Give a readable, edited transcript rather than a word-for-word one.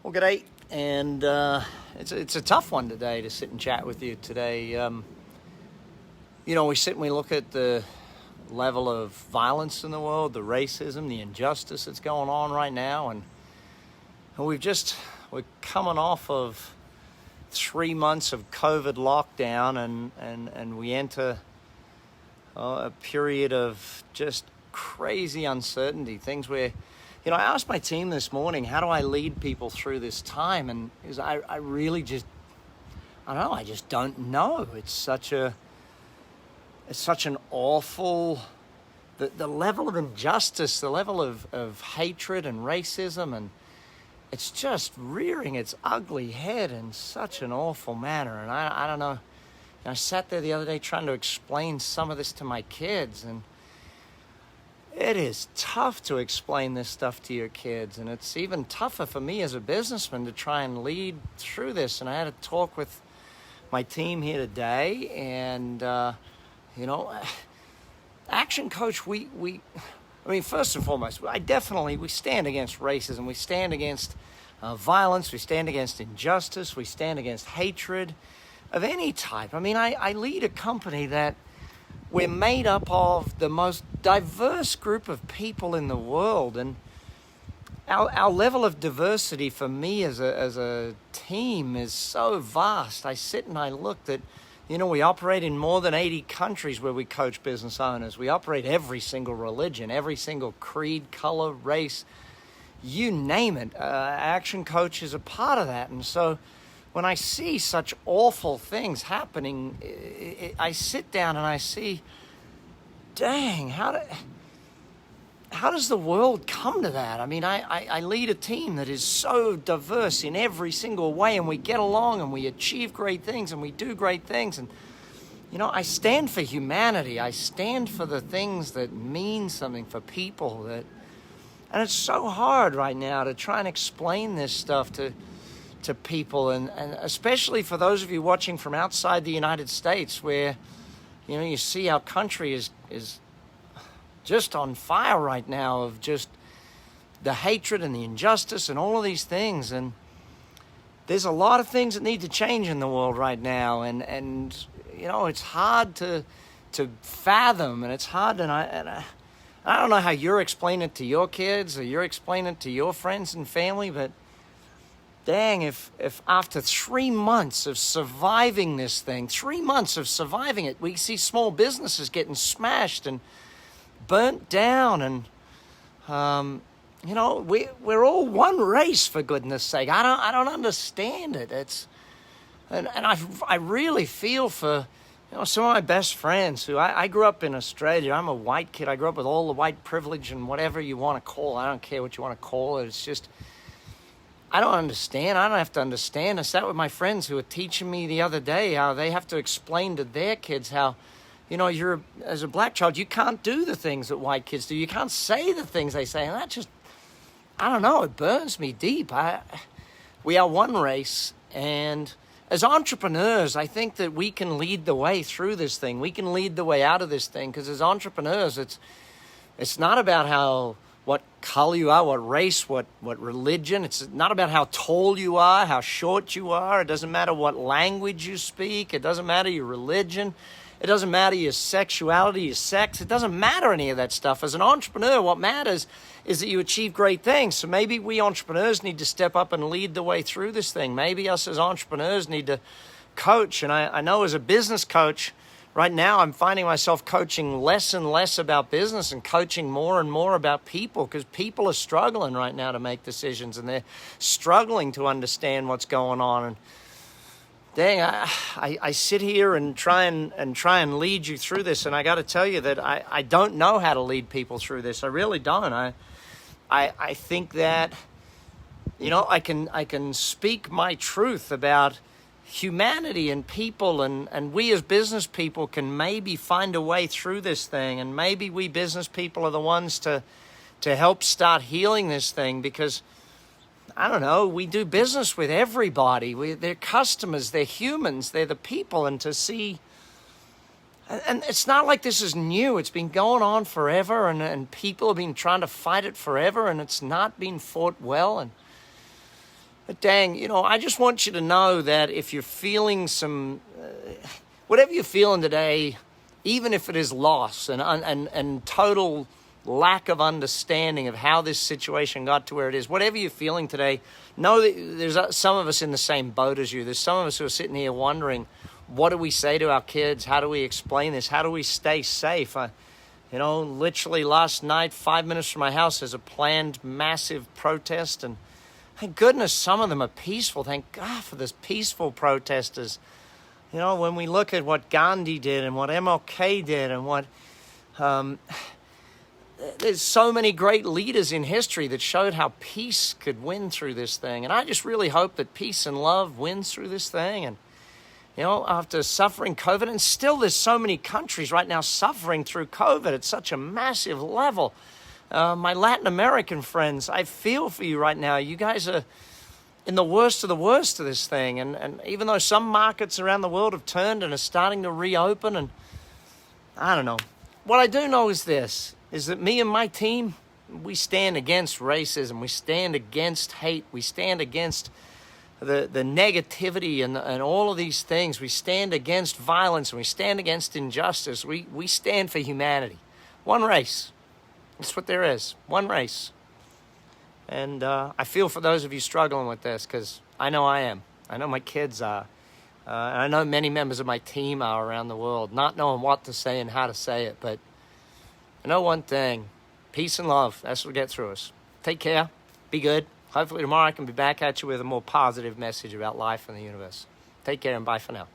Well, g'day, and it's a tough one today to sit and chat with you today. We sit and we look at the level of violence in the world, the racism, the injustice that's going on right now, and we're coming off of 3 months of COVID lockdown, and we enter a period of just crazy uncertainty, things where I asked my team this morning, how do I lead people through this time? And I really just, I don't know, I just don't know. It's such an awful, the level of injustice, the level of hatred and racism, and it's just rearing its ugly head in such an awful manner. And I don't know, I sat there the other day trying to explain some of this to my kids, and it is tough to explain this stuff to your kids, and it's even tougher for me as a businessman to try and lead through this. And I had a talk with my team here today, and Action Coach, first and foremost, we stand against racism, we stand against violence, we stand against injustice, we stand against hatred of any type. I lead a company that we're made up of the most diverse group of people in the world, and our level of diversity for me as a team is so vast. I sit and I look at, we operate in more than 80 countries where we coach business owners. We operate every single religion, every single creed, color, race, you name it. Action Coach is a part of that. And so when I see such awful things happening, I sit down and I see, dang, how does the world come to that? I lead a team that is so diverse in every single way, and we get along and we achieve great things and we do great things. And, I stand for humanity. I stand for the things that mean something for people. And it's so hard right now to try and explain this stuff to people, and especially for those of you watching from outside the United States, where you see our country is just on fire right now of just the hatred and the injustice and all of these things. And there's a lot of things that need to change in the world right now, and it's hard to fathom, and it's hard, and I don't know how you're explaining it to your kids or you're explaining it to your friends and family, but dang, if after 3 months of surviving this thing, 3 months of surviving it, we see small businesses getting smashed and burnt down, and we're all one race, for goodness sake. I don't understand it. And I really feel for some of my best friends who I grew up in Australia. I'm a white kid. I grew up with all the white privilege and whatever you want to call it. I don't care what you want to call it. It's just, I don't understand. I don't have to understand. I sat with my friends who were teaching me the other day how they have to explain to their kids how, you're, as a black child, you can't do the things that white kids do. You can't say the things they say. And that just, I don't know, it burns me deep. We are one race, and as entrepreneurs, I think that we can lead the way through this thing. We can lead the way out of this thing, because as entrepreneurs, it's not about what color you are, what race, what religion. It's not about how tall you are, how short you are. It doesn't matter what language you speak. It doesn't matter your religion. It doesn't matter your sexuality, your sex. It doesn't matter any of that stuff. As an entrepreneur, what matters is that you achieve great things. So maybe we entrepreneurs need to step up and lead the way through this thing. Maybe us as entrepreneurs need to coach. And I know as a business coach, right now I'm finding myself coaching less and less about business and coaching more and more about people, because people are struggling right now to make decisions, and they're struggling to understand what's going on. And dang, I sit here and try and lead you through this, and I got to tell you that I don't know how to lead people through this. I really don't. I think that I can speak my truth about humanity and people, and we as business people can maybe find a way through this thing, and maybe we business people are the ones to help start healing this thing, because I don't know, we do business with everybody. They're customers, they're humans, they're the people. And to see, and it's not like this is new. It's been going on forever, and people have been trying to fight it forever, and it's not been fought well. And But dang, I just want you to know that if you're feeling whatever you're feeling today, even if it is loss and total lack of understanding of how this situation got to where it is, whatever you're feeling today, know that there's some of us in the same boat as you. There's some of us who are sitting here wondering, what do we say to our kids? How do we explain this? How do we stay safe? Literally last night, 5 minutes from my house, there's a planned massive protest, and thank goodness some of them are peaceful. Thank God for those peaceful protesters. When we look at what Gandhi did and what MLK did and what... there's so many great leaders in history that showed how peace could win through this thing. And I just really hope that peace and love wins through this thing. And, after suffering COVID, and still there's so many countries right now suffering through COVID at such a massive level. My Latin American friends, I feel for you right now. You guys are in the worst of this thing. And even though some markets around the world have turned and are starting to reopen, and I don't know. What I do know is this, is that me and my team, we stand against racism. We stand against hate. We stand against the negativity and all of these things. We stand against violence and we stand against injustice. We stand for humanity. One race. That's what there is. One race. And I feel for those of you struggling with this, because I know I am. I know my kids are. And I know many members of my team are around the world, not knowing what to say and how to say it. But I know one thing, peace and love, that's what will get through us. Take care, be good. Hopefully tomorrow I can be back at you with a more positive message about life and the universe. Take care and bye for now.